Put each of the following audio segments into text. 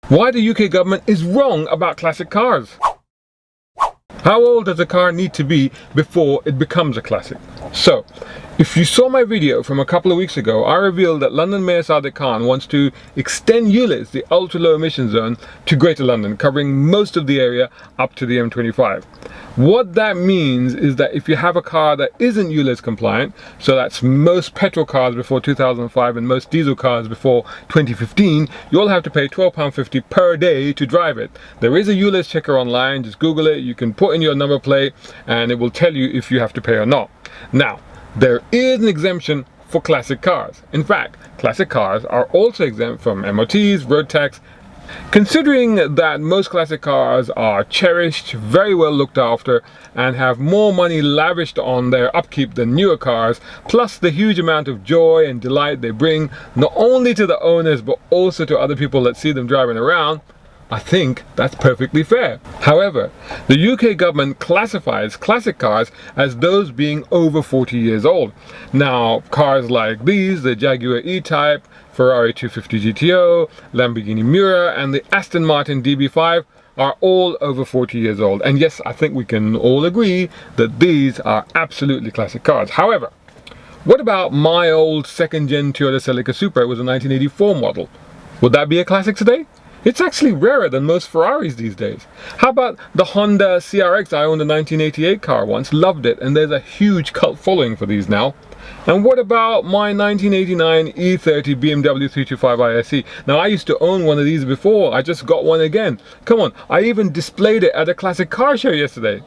Why the UK government is wrong about classic cars. How old does a car need to be before it becomes a classic? So, if you saw my video from a couple of weeks ago, I revealed that London Mayor Sadiq Khan wants to extend ULEZ, the ultra low emission zone, to Greater London, covering most of the area up to the M25. What that means is that if you have a car that isn't ULEZ compliant, so that's most petrol cars before 2005 and most diesel cars before 2015, you'll have to pay £12.50 per day to drive it. There is a ULEZ checker online, just Google it, you can put in your number plate and it will tell you if you have to pay or not. Now, there is an exemption for classic cars. In fact, classic cars are also exempt from MOTs, road tax. Considering that most classic cars are cherished, very well looked after, and have more money lavished on their upkeep than newer cars, plus the huge amount of joy and delight they bring, not only to the owners but also to other people that see them driving around, I think that's perfectly fair. However, the UK government classifies classic cars as those being over 40 years old. Now, cars like these, the Jaguar E-Type, Ferrari 250 GTO, Lamborghini Miura and the Aston Martin DB5 are all over 40 years old. And yes, I think we can all agree that these are absolutely classic cars. However, what about my old second-gen Toyota Celica Supra? It was a 1984 model. Would that be a classic today? It's actually rarer than most Ferraris these days. How about the Honda CRX? I owned a 1988 car once, loved it, and there's a huge cult following for these now. And what about my 1989 E30 BMW 325 ISE? Now, I used to own one of these before, I just got one again. Come on, I even displayed it at a classic car show yesterday.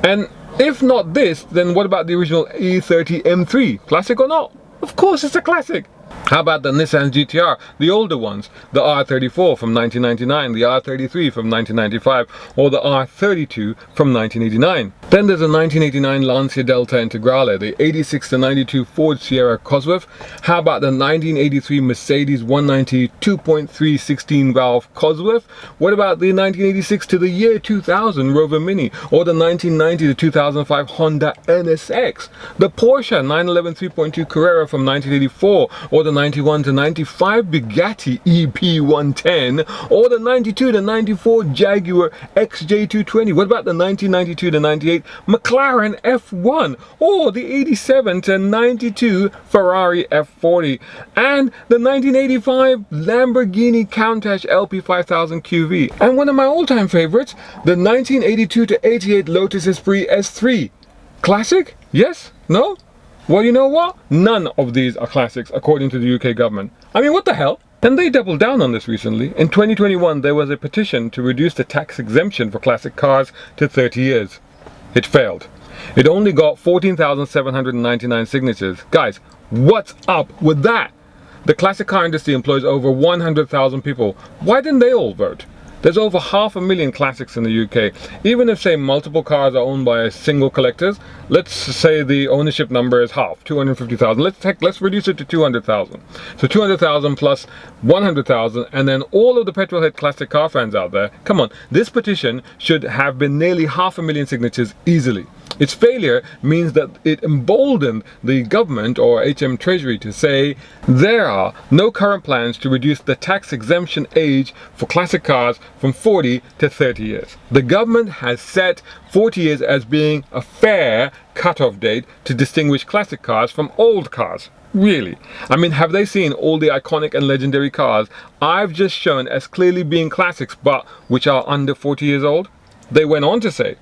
And if not this, then what about the original E30 M3? Classic or not? Of course it's a classic. How about the Nissan GTR, the older ones, the R34 from 1999, the R33 from 1995, or the R32 from 1989. Then there's a 1989 Lancia Delta Integrale, the 86 to 92 Ford Sierra Cosworth. How about the 1983 Mercedes 190 2.3 16 valve Cosworth? What about the 1986 to the year 2000 Rover Mini, or the 1990 to 2005 Honda NSX, the Porsche 911 3.2 Carrera from 1984, or the 91 to 95 Bugatti EP110, or the 92 to 94 Jaguar XJ220. What about the 1992 to 98 McLaren F1, or the 87 to 92 Ferrari F40, and the 1985 Lamborghini Countach LP5000 QV, and one of my all-time favorites, the 1982 to 88 Lotus Esprit S3. Classic? Yes? No? Well, you know what? None of these are classics according to the UK government. I mean, what the hell? And they doubled down on this recently. In 2021, there was a petition to reduce the tax exemption for classic cars to 30 years. It failed. It only got 14,799 signatures. Guys, what's up with that? The classic car industry employs over 100,000 people. Why didn't they all vote? There's over 500,000 classics in the UK. Even if, say, multiple cars are owned by single collectors, let's say the ownership number is half, 250,000. Let's reduce it to 200,000. So 200,000 plus 100,000, and then all of the petrolhead classic car fans out there. Come on, this petition should have been nearly 500,000 signatures easily. Its failure means that it emboldened the government or HM Treasury to say there are no current plans to reduce the tax exemption age for classic cars from 40 to 30 years. The government has set 40 years as being a fair cut-off date to distinguish classic cars from old cars. Really? I mean, have they seen all the iconic and legendary cars I've just shown as clearly being classics but which are under 40 years old? They went on to say,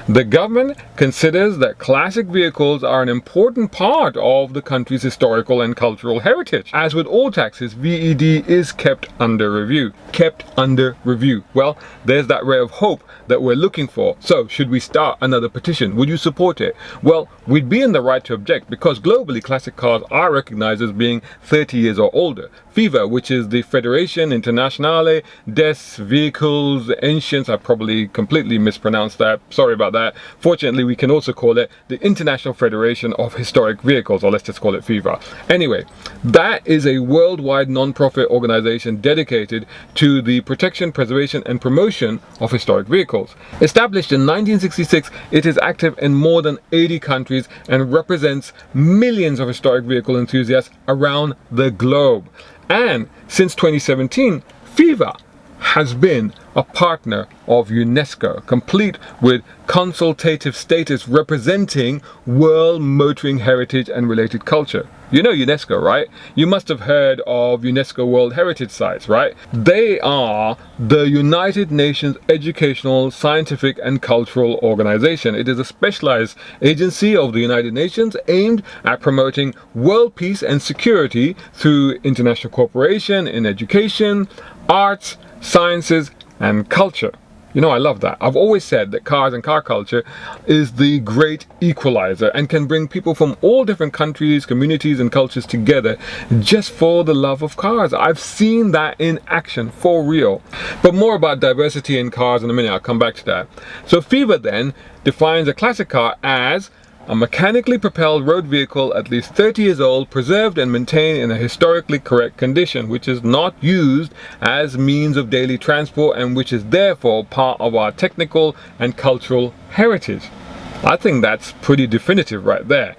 the government considers that classic vehicles are an important part of the country's historical and cultural heritage. As with all taxes, VED is kept under review. Kept under review. Well, there's that ray of hope that we're looking for. So, should we start another petition? Would you support it? Well, we'd be in the right to object because globally classic cars are recognized as being 30 years or older. FIVA, which is the Federation Internationale des Véhicules Anciens, I probably completely mispronounced that, sorry about that. Fortunately, we can also call it the International Federation of Historic Vehicles, or let's just call it FIVA. Anyway, that is a worldwide non-profit organization dedicated to the protection, preservation and promotion of historic vehicles. Established in 1966, it is active in more than 80 countries and represents millions of historic vehicle enthusiasts around the globe. And since 2017, FIVA has been a partner of UNESCO, complete with consultative status representing world motoring heritage and related culture. You know UNESCO, right? You must have heard of UNESCO World Heritage Sites, right? They are the United Nations Educational, Scientific and Cultural Organization. It is a specialized agency of the United Nations aimed at promoting world peace and security through international cooperation in education, arts, sciences and culture. You know, I love that. I've always said that cars and car culture is the great equalizer and can bring people from all different countries, communities and cultures together just for the love of cars. I've seen that in action for real. But more about diversity in cars in a minute. I'll come back to that. So FIVA then defines a classic car as a mechanically propelled road vehicle at least 30 years old, preserved and maintained in a historically correct condition, which is not used as means of daily transport and which is therefore part of our technical and cultural heritage. I think that's pretty definitive right there.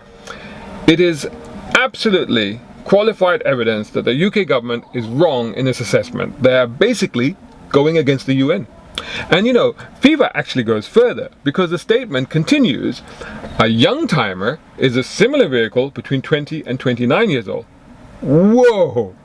It is absolutely qualified evidence that the UK government is wrong in its assessment. They're basically going against the UN. And you know, FIVA actually goes further because the statement continues, a young timer is a similar vehicle between 20 and 29 years old. Whoa!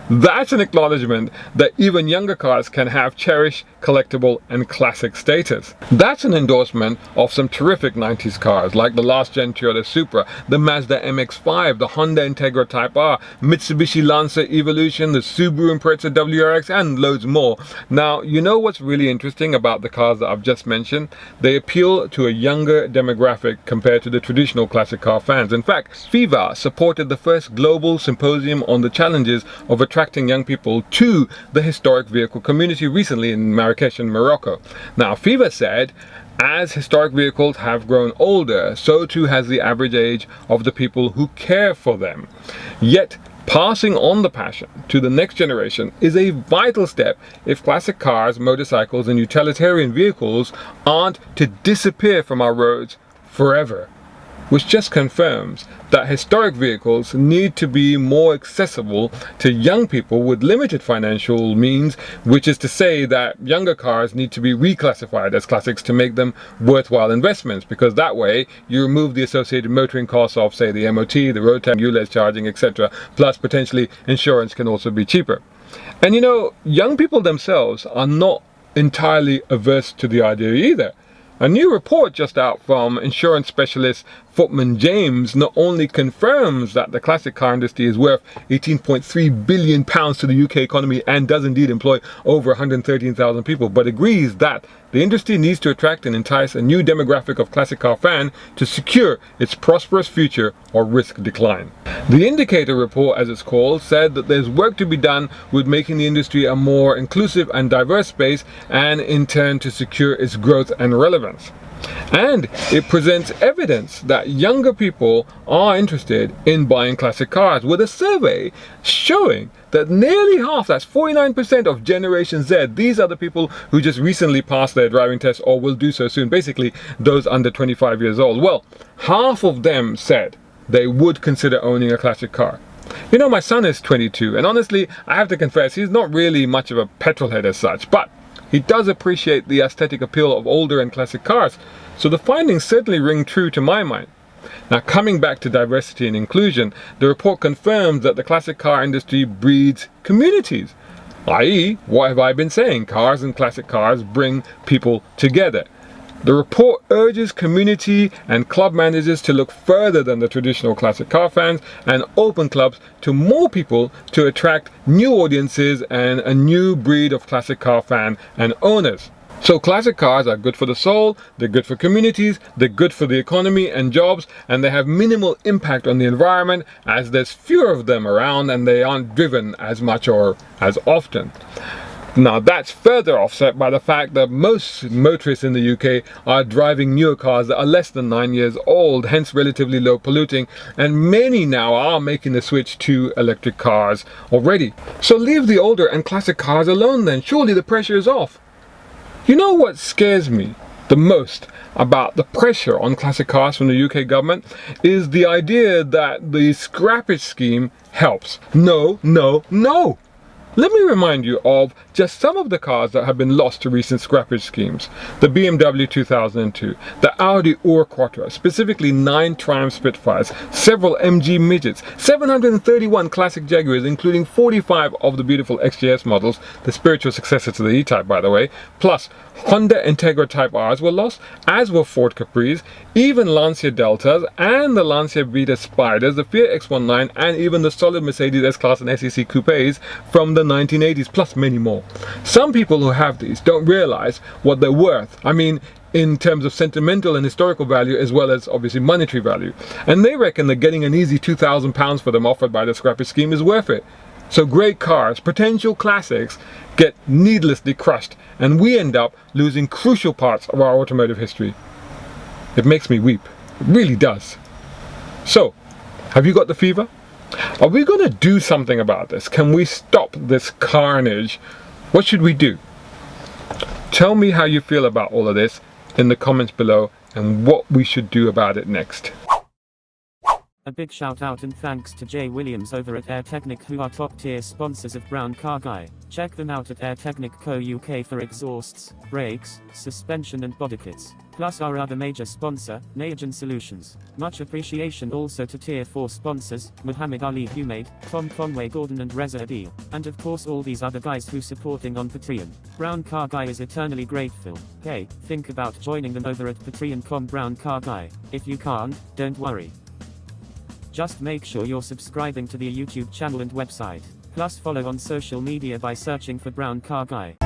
That's an acknowledgement that even younger cars can have cherished, collectible and classic status. That's an endorsement of some terrific 90s cars like the last gen Toyota Supra, the Mazda MX-5, the Honda Integra Type R, Mitsubishi Lancer Evolution, the Subaru Impreza WRX and loads more. Now, you know what's really interesting about the cars that I've just mentioned? They appeal to a younger demographic compared to the traditional classic car fans. In fact, FIVA supported the first global symposium on the challenges of attracting young people to the historic vehicle community recently in Marrakesh in Morocco. Now, FIVA said, as historic vehicles have grown older, so too has the average age of the people who care for them. Yet, passing on the passion to the next generation is a vital step if classic cars, motorcycles and utilitarian vehicles aren't to disappear from our roads forever. Which just confirms that historic vehicles need to be more accessible to young people with limited financial means, which is to say that younger cars need to be reclassified as classics to make them worthwhile investments, because that way you remove the associated motoring costs of, say, the MOT, the road tax, ULEZ charging, etc. Plus potentially insurance can also be cheaper. And you know, young people themselves are not entirely averse to the idea either. A new report just out from insurance specialist Footman James not only confirms that the classic car industry is worth £18.3 billion to the UK economy and does indeed employ over 113,000 people, but agrees that the industry needs to attract and entice a new demographic of classic car fan to secure its prosperous future or risk decline. The Indicator report, as it's called, said that there's work to be done with making the industry a more inclusive and diverse space and in turn to secure its growth and relevance. And it presents evidence that younger people are interested in buying classic cars, with a survey showing that nearly half, that's 49% of Generation Z, these are the people who just recently passed their driving test or will do so soon, basically those under 25 years old. Well, half of them said they would consider owning a classic car. You know, my son is 22 and honestly, I have to confess, he's not really much of a petrolhead as such, but he does appreciate the aesthetic appeal of older and classic cars, so the findings certainly ring true to my mind. Now, coming back to diversity and inclusion, the report confirms that the classic car industry breeds communities, i.e., what have I been saying? Cars and classic cars bring people together. The report urges community and club managers to look further than the traditional classic car fans and open clubs to more people to attract new audiences and a new breed of classic car fan and owners. So classic cars are good for the soul, they're good for communities, they're good for the economy and jobs, and they have minimal impact on the environment as there's fewer of them around and they aren't driven as much or as often. Now, that's further offset by the fact that most motorists in the UK are driving newer cars that are less than 9 years old, hence relatively low polluting, and many now are making the switch to electric cars already. So leave the older and classic cars alone then, surely the pressure is off. You know what scares me the most about the pressure on classic cars from the UK government is the idea that the scrappage scheme helps. No, no, no! Let me remind you of just some of the cars that have been lost to recent scrappage schemes. The BMW 2002, the Audi Ur Quattro, specifically 9 Triumph Spitfires, several MG Midgets, 731 classic Jaguars, including 45 of the beautiful XJS models, the spiritual successor to the E-Type by the way, plus Honda Integra Type Rs were lost, as were Ford Capris, even Lancia Deltas and the Lancia Vita Spiders, the Fiat X19, and even the solid Mercedes S-Class and SEC Coupes from the 1980s, plus many more. Some people who have these don't realize what they're worth. I mean, in terms of sentimental and historical value, as well as obviously monetary value. And they reckon that getting an easy £2,000 for them offered by the scrappage scheme is worth it. So great cars, potential classics, get needlessly crushed, and we end up losing crucial parts of our automotive history. It makes me weep. It really does. So, have you got the fever? Are we going to do something about this? Can we stop this carnage? What should we do? Tell me how you feel about all of this in the comments below and what we should do about it next. A big shout out and thanks to Jay Williams over at AirTechnic, who are top tier sponsors of Brown Car Guy. Check them out at AirTechnic Co UK for exhausts, brakes, suspension and body kits. Plus our other major sponsor, Neogen Solutions. Much appreciation also to tier 4 sponsors, Muhammad Ali Humaid, Tom Conway Gordon and Reza Adil. And of course all these other guys who supporting on Patreon. Brown Car Guy is eternally grateful. Hey, think about joining them over at patreon.com Brown Car Guy. If you can't, don't worry. Just make sure you're subscribing to the YouTube channel and website. Plus follow on social media by searching for Brown Car Guy.